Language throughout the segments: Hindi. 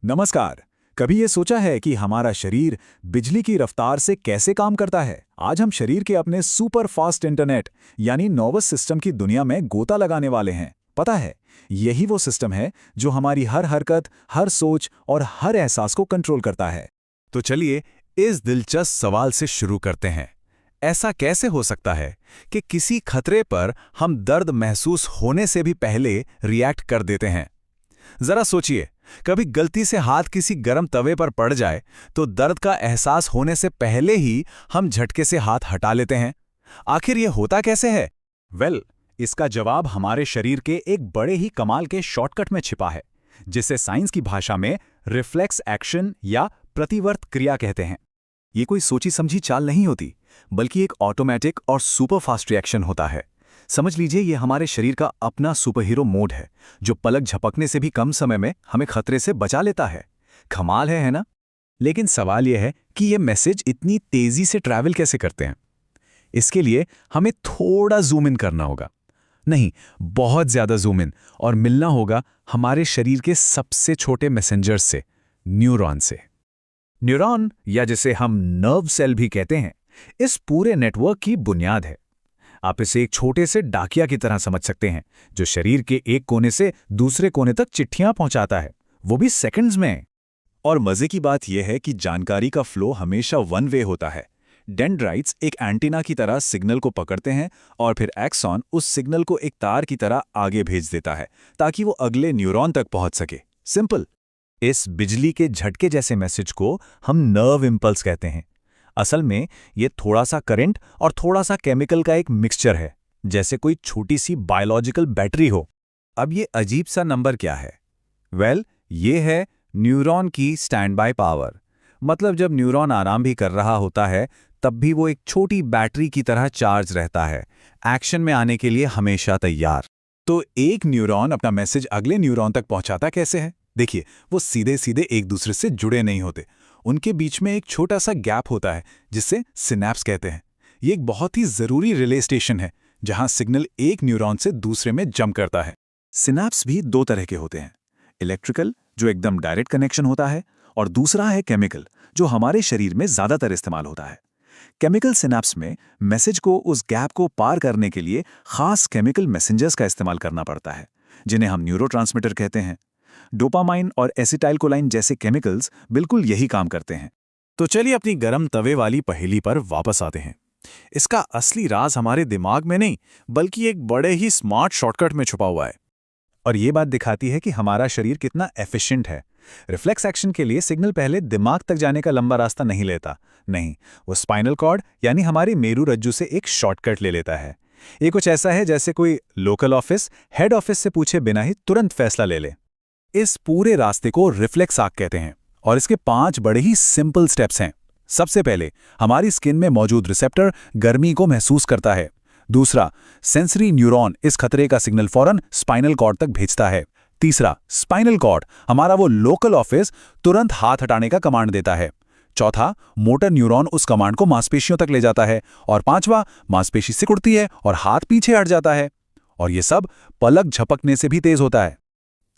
नमस्कार। कभी ये सोचा है कि हमारा शरीर बिजली की रफ्तार से कैसे काम करता है? आज हम शरीर के अपने सुपर फास्ट इंटरनेट यानी नर्वस सिस्टम की दुनिया में गोता लगाने वाले हैं। पता है, यही वो सिस्टम है जो हमारी हर हरकत, हर सोच और हर एहसास को कंट्रोल करता है। तो चलिए इस दिलचस्प सवाल से शुरू करते हैं। ऐसा कैसे हो सकता है कि किसी खतरे पर हम दर्द महसूस होने से भी पहले रिएक्ट कर देते हैं? जरा सोचिए, कभी गलती से हाथ किसी गर्म तवे पर पड़ जाए तो दर्द का एहसास होने से पहले ही हम झटके से हाथ हटा लेते हैं। आखिर ये होता कैसे है? इसका जवाब हमारे शरीर के एक बड़े ही कमाल के शॉर्टकट में छिपा है, जिसे साइंस की भाषा में रिफ्लेक्स एक्शन या प्रतिवर्त क्रिया कहते हैं। ये कोई सोची समझी चाल नहीं होती, बल्कि एक ऑटोमेटिक और सुपर फास्ट रिएक्शन होता है। समझ लीजिए, ये हमारे शरीर का अपना सुपरहीरो मोड है, जो पलक झपकने से भी कम समय में हमें खतरे से बचा लेता है। कमाल है ना? लेकिन सवाल यह है कि ये मैसेज इतनी तेजी से ट्रैवल कैसे करते हैं? इसके लिए हमें थोड़ा जूम इन करना होगा। नहीं, बहुत ज्यादा जूम इन, और मिलना होगा हमारे शरीर के सबसे छोटे मैसेंजर से, न्यूरॉन से। न्यूरॉन, या जिसे हम नर्व सेल भी कहते हैं, इस पूरे नेटवर्क की बुनियाद है। आप इसे एक छोटे से डाकिया की तरह समझ सकते हैं, जो शरीर के एक कोने से दूसरे कोने तक चिट्ठियां पहुंचाता है, वो भी सेकंड्स में। और मजे की बात यह है कि जानकारी का फ्लो हमेशा वन वे होता है। डेंड्राइट्स एक एंटीना की तरह सिग्नल को पकड़ते हैं और फिर एक्सॉन उस सिग्नल को एक तार की तरह आगे भेज देता है, ताकि वो अगले न्यूरॉन तक पहुंच सके। सिंपल। इस बिजली के झटके जैसे मैसेज को हम नर्व इंपल्स कहते हैं। असल में ये थोड़ा सा करंट और थोड़ा सा केमिकल का एक मिक्सचर है, जैसे कोई छोटी सी बायोलॉजिकल बैटरी हो। अब ये अजीब सा नंबर क्या है? ये है न्यूरॉन की स्टैंड बाय पावर। मतलब जब न्यूरॉन आराम भी कर रहा होता है, तब भी वो एक छोटी बैटरी की तरह चार्ज रहता है, एक्शन में आने के लिए हमेशा तैयार। तो एक न्यूरॉन अपना मैसेज अगले न्यूरॉन तक पहुंचाता कैसे है? देखिए, वो सीधे सीधे एक दूसरे से जुड़े नहीं होते। उनके बीच में एक छोटा सा गैप होता है, जिसे सिनेप्स कहते हैं। ये एक बहुत ही जरूरी रिले स्टेशन है, जहां सिग्नल एक न्यूरॉन से दूसरे में जंप करता है। सिनेप्स भी दो तरह के होते हैं, इलेक्ट्रिकल, जो एकदम डायरेक्ट कनेक्शन होता है, और दूसरा है केमिकल, जो हमारे शरीर में ज्यादातर इस्तेमाल होता है। केमिकल सिनेप्स में मैसेज को उस गैप को पार करने के लिए खास केमिकल मैसेंजर्स का इस्तेमाल करना पड़ता है, जिन्हें हम न्यूरोट्रांसमीटर कहते हैं। डोपामाइन और एसिटाइलकोलाइन जैसे केमिकल्स बिल्कुल यही काम करते हैं। तो चलिए अपनी गरम तवे वाली पहेली पर वापस आते हैं। इसका असली राज हमारे दिमाग में नहीं, बल्कि एक बड़े ही स्मार्ट शॉर्टकट में छुपा हुआ है। और ये बात दिखाती है कि हमारा शरीर कितना एफिशिएंट है। रिफ्लेक्स एक्शन के लिए सिग्नल पहले दिमाग तक जाने का लंबा रास्ता नहीं लेता। नहीं, वो स्पाइनल कॉर्ड यानी हमारी मेरू रज्जु से एक शॉर्टकट ले लेता है। ये कुछ ऐसा है जैसे कोई लोकल ऑफिस हेड ऑफिस से पूछे बिना ही तुरंत फैसला ले ले। इस पूरे रास्ते को रिफ्लेक्स आर्क कहते हैं, और इसके 5 बड़े ही सिंपल स्टेप्स हैं। सबसे पहले, हमारी स्किन में मौजूद रिसेप्टर गर्मी को महसूस करता है। दूसरा, सेंसरी न्यूरॉन इस खतरे का सिग्नल फौरन स्पाइनल कॉर्ड तक भेजता है। तीसरा, स्पाइनल कॉर्ड, हमारा वो लोकल ऑफिस, तुरंत हाथ हटाने का कमांड देता है। चौथा, मोटर न्यूरॉन उस कमांड को मांसपेशियों तक ले जाता है। और पांचवा, मांसपेशी सिकुड़ती है और हाथ पीछे हट जाता है। और ये सब पलक झपकने से भी तेज होता है।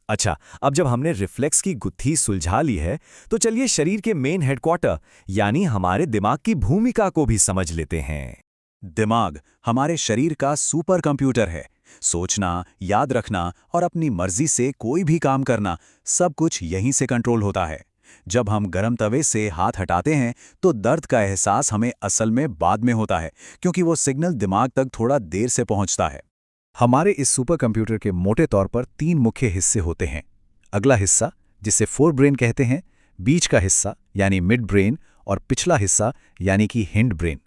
अच्छा, अब जब हमने रिफ्लेक्स की गुत्थी सुलझा ली है, तो चलिए शरीर के मेन हेडक्वार्टर यानी हमारे दिमाग की भूमिका को भी समझ लेते हैं। दिमाग हमारे शरीर का सुपर कंप्यूटर है। सोचना, याद रखना और अपनी मर्जी से कोई भी काम करना, सब कुछ यहीं से कंट्रोल होता है। जब हम गर्म तवे से हाथ हटाते हैं, तो दर्द का एहसास हमें असल में बाद में होता है, क्योंकि वो सिग्नल दिमाग तक थोड़ा देर से पहुंचता है। हमारे इस सुपर कंप्यूटर के मोटे तौर पर 3 मुख्य हिस्से होते हैं। अगला हिस्सा, जिसे फोर ब्रेन कहते हैं, बीच का हिस्सा यानी मिड ब्रेन, और पिछला हिस्सा यानी कि हिंड ब्रेन।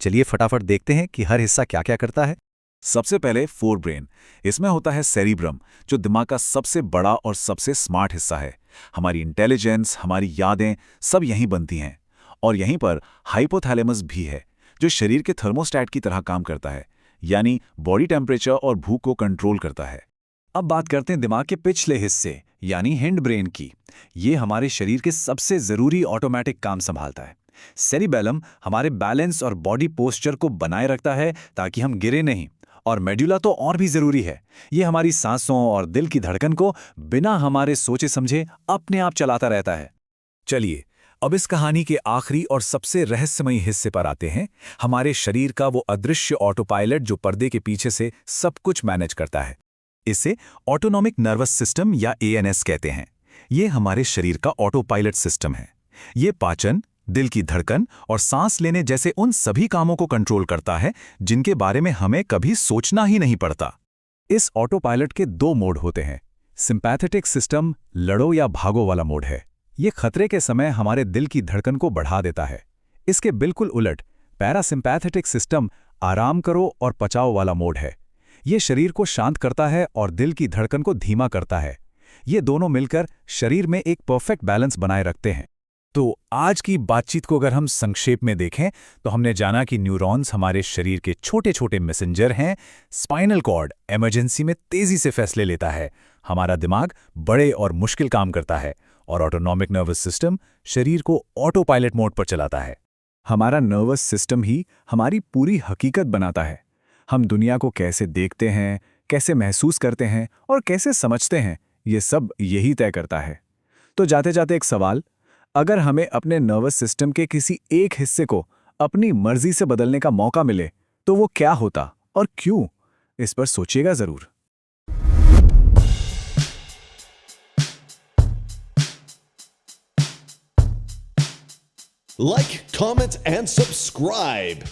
चलिए फटाफट देखते हैं कि हर हिस्सा क्या क्या करता है। सबसे पहले फोर ब्रेन। इसमें होता है सेरिब्रम, जो दिमाग का सबसे बड़ा और सबसे स्मार्ट हिस्सा है। हमारी इंटेलिजेंस, हमारी यादें सब यहीं बनती हैं। और यहीं पर हाइपोथैलेमस भी है, जो शरीर के थर्मोस्टैट की तरह काम करता है, यानी बॉडी टेम्परेचर और भूख को कंट्रोल करता है। अब बात करते हैं दिमाग के पिछले हिस्से यानी हिंड ब्रेन की। ये हमारे शरीर के सबसे जरूरी ऑटोमेटिक काम संभालता है। सेरिबेलम हमारे बैलेंस और बॉडी पोस्चर को बनाए रखता है, ताकि हम गिरे नहीं। और मेडुला तो और भी जरूरी है। ये हमारी सांसों और दिल की धड़कन को बिना हमारे सोचे समझे अपने आप चलाता रहता है। चलिए अब इस कहानी के आखिरी और सबसे रहस्यमयी हिस्से पर आते हैं, हमारे शरीर का वो अदृश्य ऑटो पायलट जो पर्दे के पीछे से सब कुछ मैनेज करता है। इसे ऑटोनॉमिक नर्वस सिस्टम या ANS कहते हैं। ये हमारे शरीर का ऑटो पायलट सिस्टम है। ये पाचन, दिल की धड़कन और सांस लेने जैसे उन सभी कामों को कंट्रोल करता है जिनके बारे में हमें कभी सोचना ही नहीं पड़ता। इस ऑटो पायलट के 2 मोड होते हैं। सिंपैथेटिक सिस्टम लड़ो या भागो वाला मोड है। ये खतरे के समय हमारे दिल की धड़कन को बढ़ा देता है। इसके बिल्कुल उलट पैरासिम्पैथेटिक सिस्टम आराम करो और पचाओ वाला मोड है। ये शरीर को शांत करता है और दिल की धड़कन को धीमा करता है। ये दोनों मिलकर शरीर में एक परफेक्ट बैलेंस बनाए रखते हैं। तो आज की बातचीत को अगर हम संक्षेप में देखें तो हमने जाना कि न्यूरॉन्स हमारे शरीर के छोटे छोटे मैसेंजर हैं। स्पाइनल कॉर्ड इमरजेंसी में तेजी से फैसले लेता है। हमारा दिमाग बड़े और मुश्किल काम करता है और ऑटोनॉमिक नर्वस सिस्टम शरीर को ऑटो पायलट मोड पर चलाता है। हमारा नर्वस सिस्टम ही हमारी पूरी हकीकत बनाता है। हम दुनिया को कैसे देखते हैं, कैसे महसूस करते हैं और कैसे समझते हैं, ये सब यही तय करता है। तो जाते जाते एक सवाल, अगर हमें अपने नर्वस सिस्टम के किसी एक हिस्से को अपनी मर्जी से बदलने का मौका मिले तो वो क्या होता और क्यों? इस पर सोचिएगा जरूर। Like, comment, and subscribe.